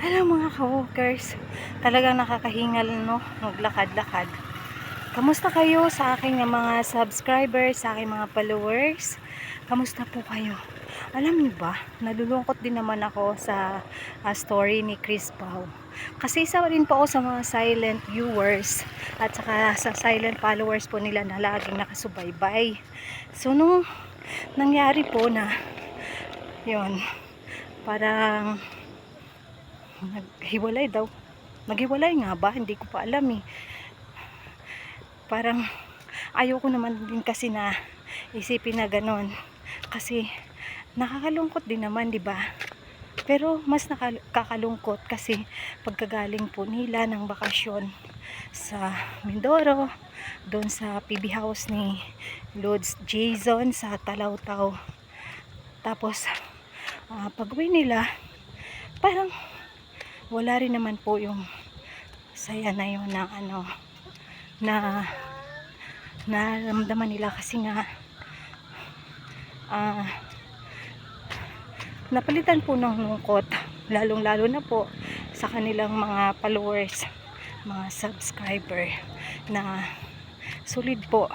Hello mga ka-walkers, talagang nakakahingal no, maglakad-lakad. Kamusta kayo sa aking mga subscribers, sa aking mga followers? Kamusta po kayo? Alam niyo ba, nalulungkot din naman ako sa story ni Chris Pao. Kasi isa rin po ako sa mga silent viewers at saka sa silent followers po nila na laging nakasubaybay. So nung nangyari po na yon, parang naghiwalay daw. Naghiwalay nga ba? Hindi ko pa alam eh. Parang ayoko naman din kasi na isipin na ganon. Kasi nakakalungkot din naman, di ba? Pero mas nakakalungkot kasi pagkagaling po nila ng bakasyon sa Mindoro, doon sa PB house ni Lods Jason sa Talaw-Taw. Tapos pag-uwi nila, parang wala rin naman po yung saya na yun na na naramdaman nila kasi nga napalitan po ng lungkot, lalong lalo na po sa kanilang mga followers, mga subscriber na solid po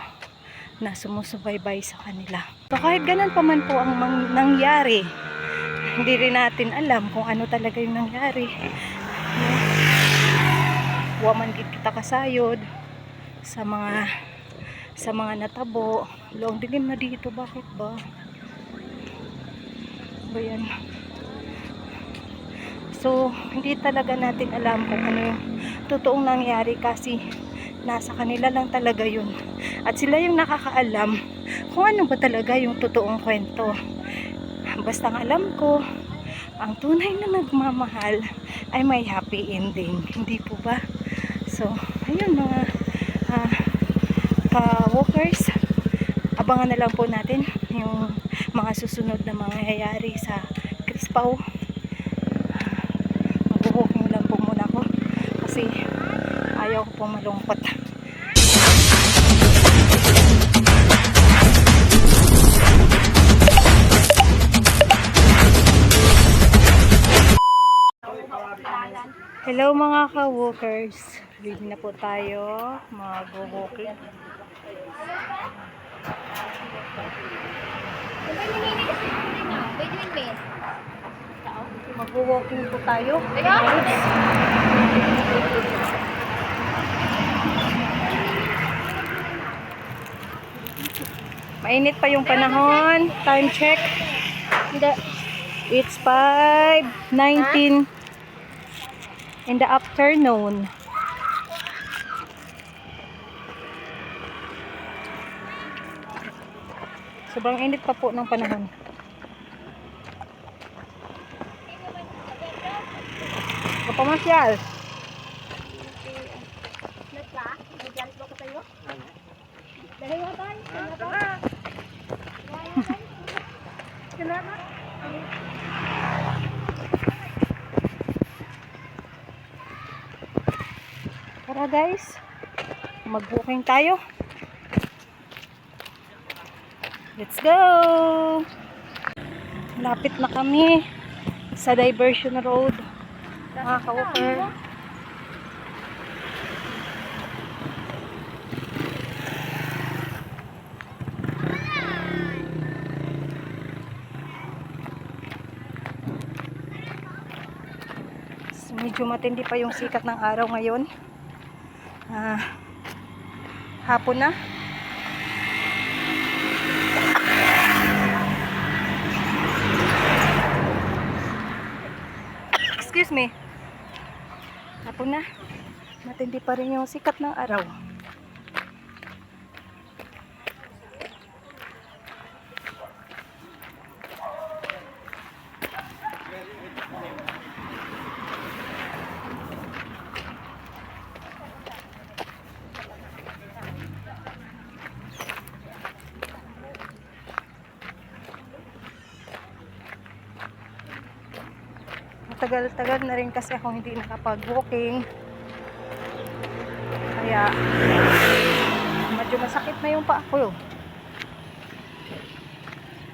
na sumusubaybay sa kanila. So kahit ganun pa man po ang nangyari, hindi rin natin alam kung ano talaga yung nangyari. Waman gid kita kasayod sa mga natabo. Long dilim na dito, bakit ba? Yan. So hindi talaga natin alam kung ano yung totoong nangyari kasi nasa kanila lang talaga yun. At sila yung nakakaalam kung ano ba talaga yung totoong kwento. Basta ang alam ko, ang tunay na nagmamahal ay may happy ending. Hindi po ba? So, ayun mga ka-walkers, abangan na lang po natin yung mga susunod na mangyayari sa Chris Pao. Mag-walking lang po muna ako kasi ayaw ko pong malungkot. Hello mga ka-walkers, ready na po tayo mag-walking. Mag-walking po tayo. Mainit pa yung panahon. Time check. It's 5:19 in the afternoon. Sobrang init pa po ng panahon. Kapamasyal. Tara guys, mag-booking tayo. Let's go! Lapit na kami sa diversion road, mga ka-walker. So, medyo matindi pa yung sikat ng araw ngayon. Hapon na. Excuse me. Hapon na. Matindi pa rin yung sikat ng araw. Tagal-tagal na rin kasi ako hindi nakapag-walking. Kaya medyo masakit na yung paa ko.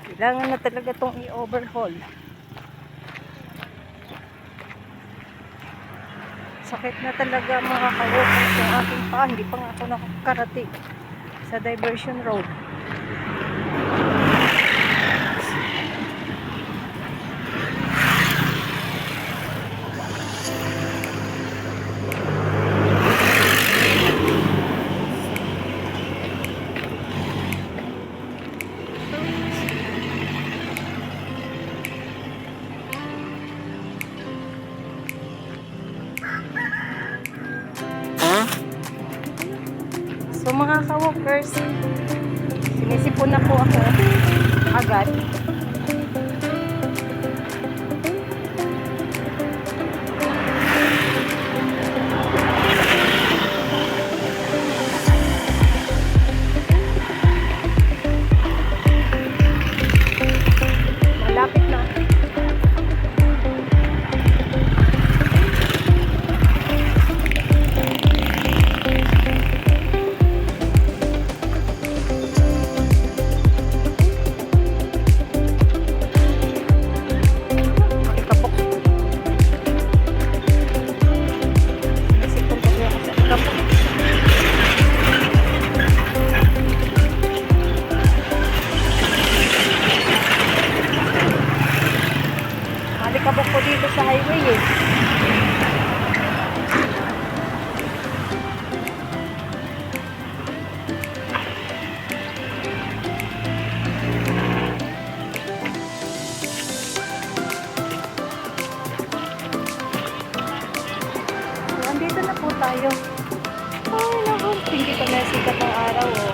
Kailangan na talaga itong i-overhaul. Sakit na talaga mga ka-walkers yung aking paa. Hindi pa nga ako nakakarating sa diversion road. So mga ka-walkers, sinisipon na po ako agad. Malapit na. Kabok ko dito sa highway eh. So, andito na po tayo. Ay, naku. Hindi pa nasikat ng araw oh.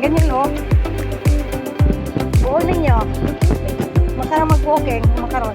Ganyan o. Buo ninyo. Masarap mag-walking. Makaroon.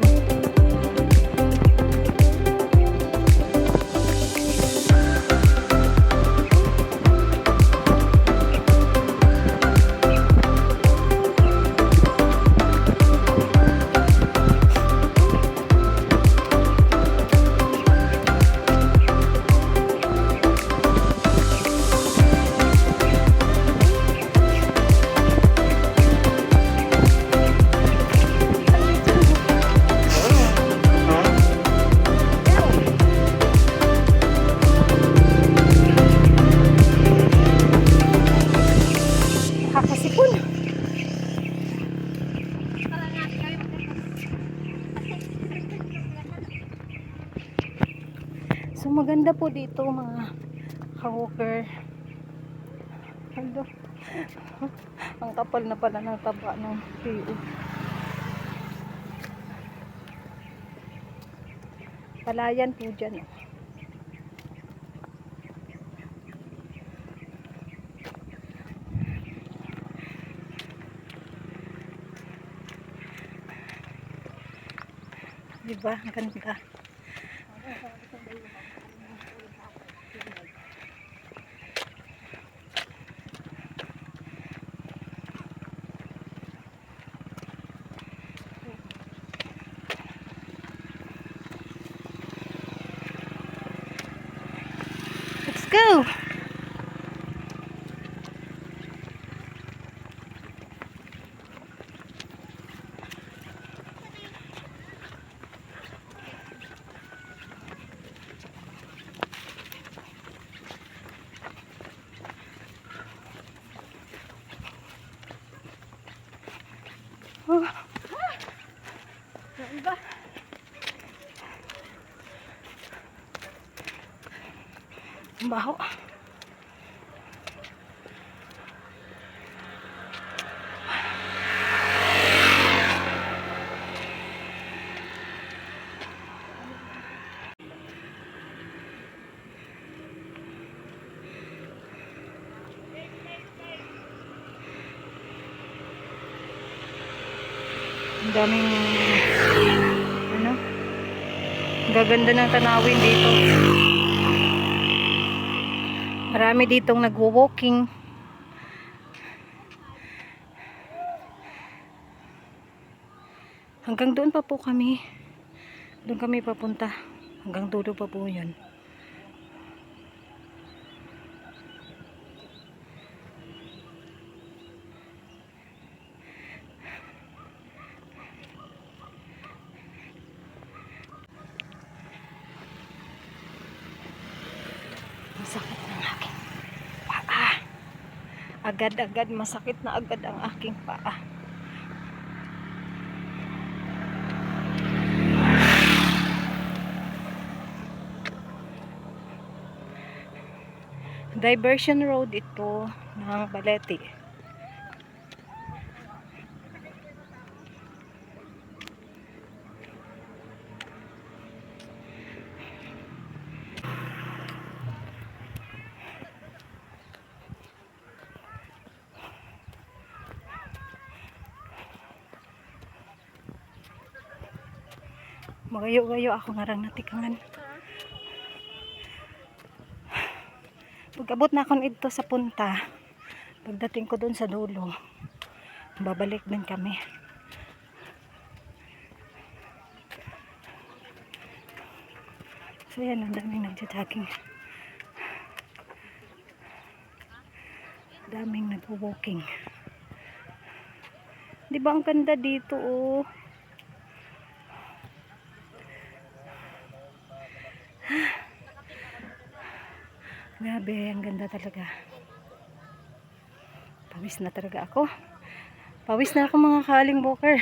So maganda po dito mga ka-walker. Hello. Ang kapal na pala ng taba ng PU. Palayan po dyan. Diba? Ang ganda. Let's go! Oh. Saan ba? Ang baho. Ang daming ano Gaganda ng tanawin dito. Marami ditong nagwo-walking. Hanggang doon pa po kami. Doon kami papunta. Hanggang dulo pa po yun. Masakit ng aking paa. Agad-agad masakit na agad ang aking paa. Diversion road ito ng Balete. Magayo-gayo ako nga rang natikangan. Pag-abot na ako ito sa punta, pagdating ko doon sa dulo, babalik din kami. So yan, ang daming nagja-jogging. Daming nag-walking. Di ba ang ganda dito, oh? Grabe, ang ganda talaga. Pawis na talaga ako. Pawis na ako mga kaaling walker.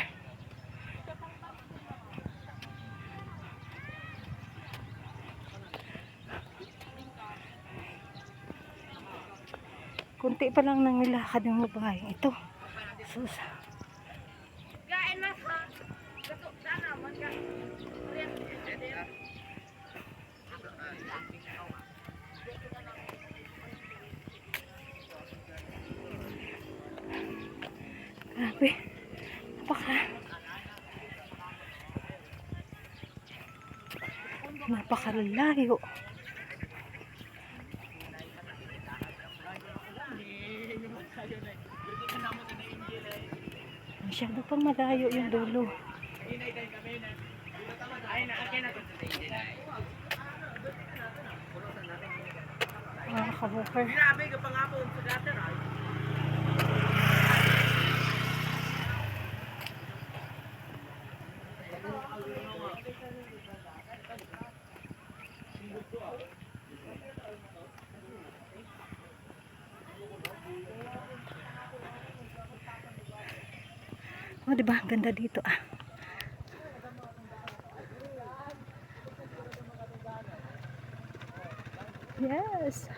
Kunti pa lang nang nilakad ng babae ito. Sus. Grabe. Napakalayo. Masyado pang malayo yung dulo. Mga kabukar. Oh, diba? Ang ganda dito, ah. Yes.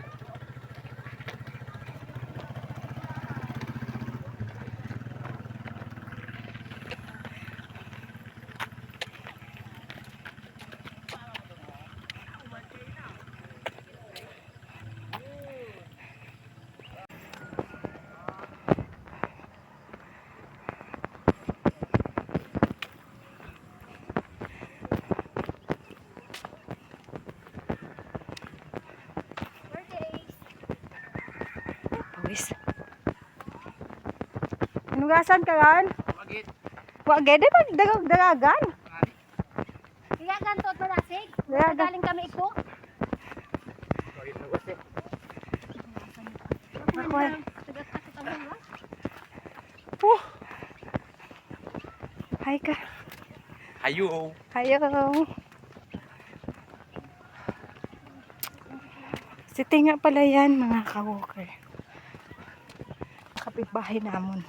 Pawis. Inugasan ka gan? Wagit. Wagit, di ba dagagan? Dagagan to Balasig. Dagagan. Galing kami iko. Ako. Oh. Hi ka. Hayo. Hayo. Siti nga pala yan, mga ka-walker. Kapitbahay namon.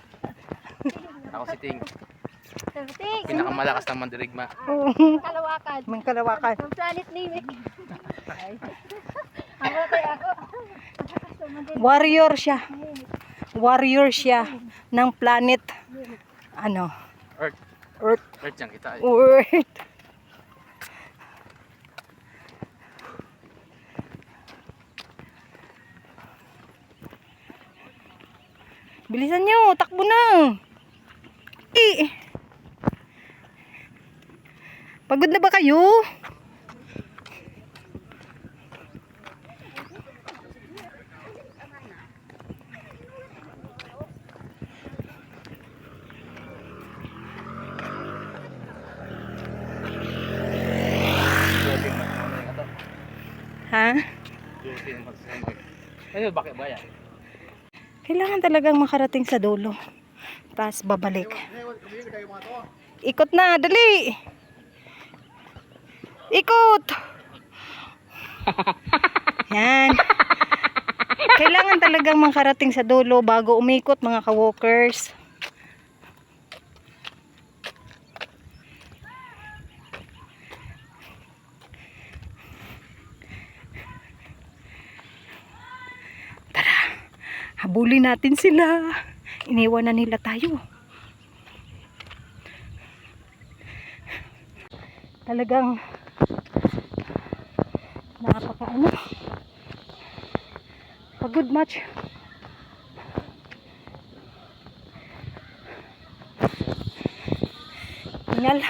Ako si Ting. Ting. Pinakamalakas na mandirigma. Oo. Kalawakan. Mang kalawakan. Ang planet limit. Ako tayo ako. Warrior siya. Warrior siya ng planet. Ano? Earth. Earth. Earth yang kita. Earth. Bilisan nyo, takbo na. Pagod na ba kayo? Ayun, bakit ba yan? Kailangan talagang makarating sa dulo. Tapos babalik. Ikot na, dali! Ikot! Yan. Kailangan talagang makarating sa dulo bago umikot, mga ka-walkers. Tara, habulin natin sila. Iniwan na nila tayo. Talagang napaka pagod much. Tingal.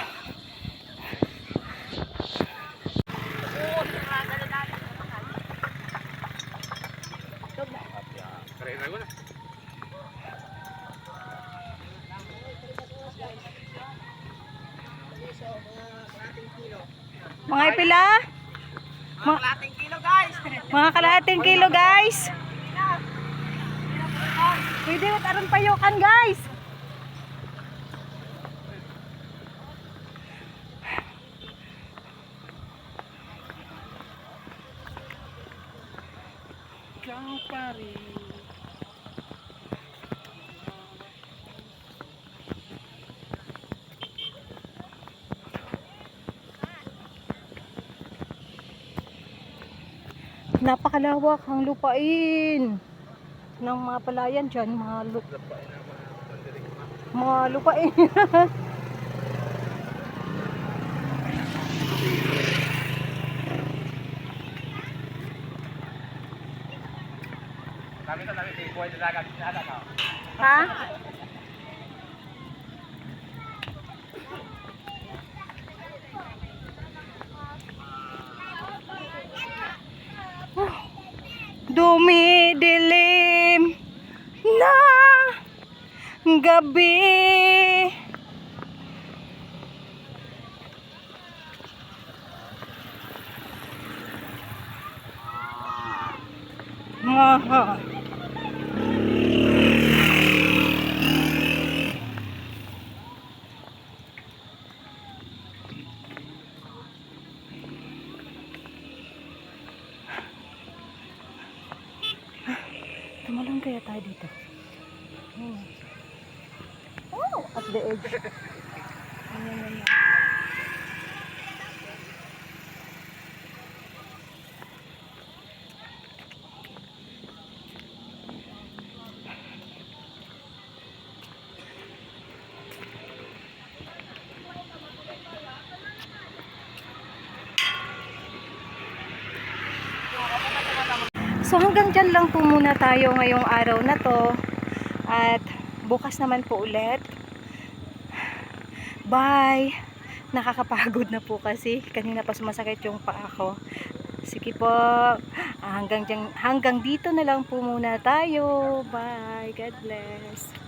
Mga ipila? Mga kalahating kilo guys. Mga kalahating kilo guys. Pwede mo tarong payokan guys. Ciao pare. Napakalawak ang lupain ng mga palayan dyan, mga lupain. Kami to namin si Kuya Dagat na no. Ha? Dumidilim na gabi. Aha. Tumalon kaya tayo dito. Oh, at the edge. Ayan. So hanggang dyan lang po muna tayo ngayong araw na to. At bukas naman po ulit. Bye! Nakakapagod na po kasi. Kanina pa sumasakit yung paa ko. Sige po. Hanggang dito na lang po muna tayo. Bye! God bless!